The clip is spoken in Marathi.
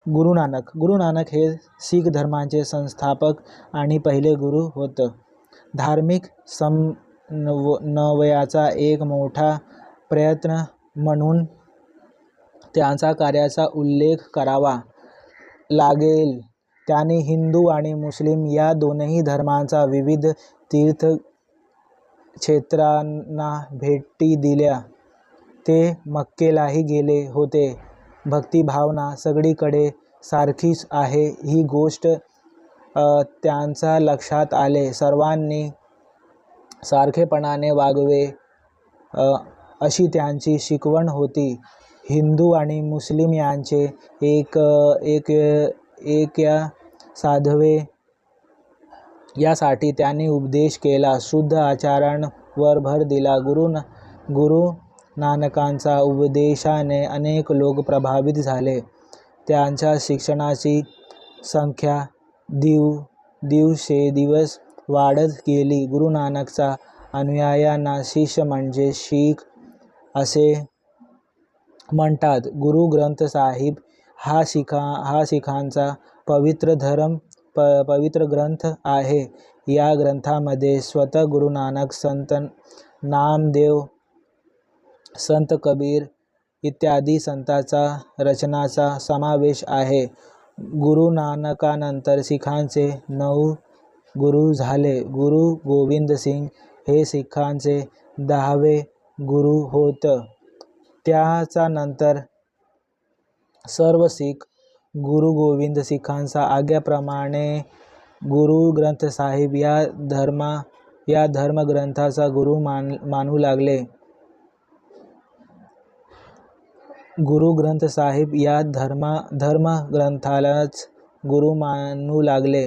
गुरु नानक हे शीख धर्माचे संस्थापक आणि पहिले गुरु होत. धार्मिक समन्वयाचा एक मोठा प्रयत्न म्हणून त्यांच्या कार्याचा उल्लेख करावा लागेल. त्यांनी हिंदू आणि मुस्लिम या दोन्ही धर्मांच्या विविध तीर्थक्षेत्रांना भेटी दिल्या. ते मक्केलाही गेले होते. भक्तिभावना सगळीकडे सारखीच आहे ही गोष्ट त्यांच्या लक्षात आले. सर्वांनी सारखेपणाने वागावे अशी त्यांची शिकवण होती. हिंदू आणि मुस्लिम यांचे ऐक्य साधावे यासाठी त्यांनी उपदेश केला. शुद्ध आचरणावर भर दिला. गुरु नानकांच्या उपदेशाने अनेक लोक प्रभावित झाले. त्यांच्या शिष्यांची संख्या दिवसेंदिवस वाढत गेली. गुरु नानकच्या अनुयायांना शिष्य म्हणजे शीख असे म्हणतात. गुरु ग्रंथ साहिब हा शीखांचा पवित्र ग्रंथ आहे. या ग्रंथामध्ये स्वतः गुरु नानक, संत नामदेव, संत कबीर इत्यादी संतांच्या रचनांचा समावेश आहे. गुरु नानकांनंतर शीखांचे 9 गुरु झाले. गुरु गोविंद सिंग हे शीखांचे 10वे गुरु होत. त्याच्यानंतर सर्व शीख गुरु गोविंद सिंगांच्या आज्ञेप्रमाणे गुरु ग्रंथ साहिब या धर्मग्रंथाचा गुरु मानू लागले. गुरु ग्रंथ साहिब या धर्मग्रंथालाच गुरु मानू लागले.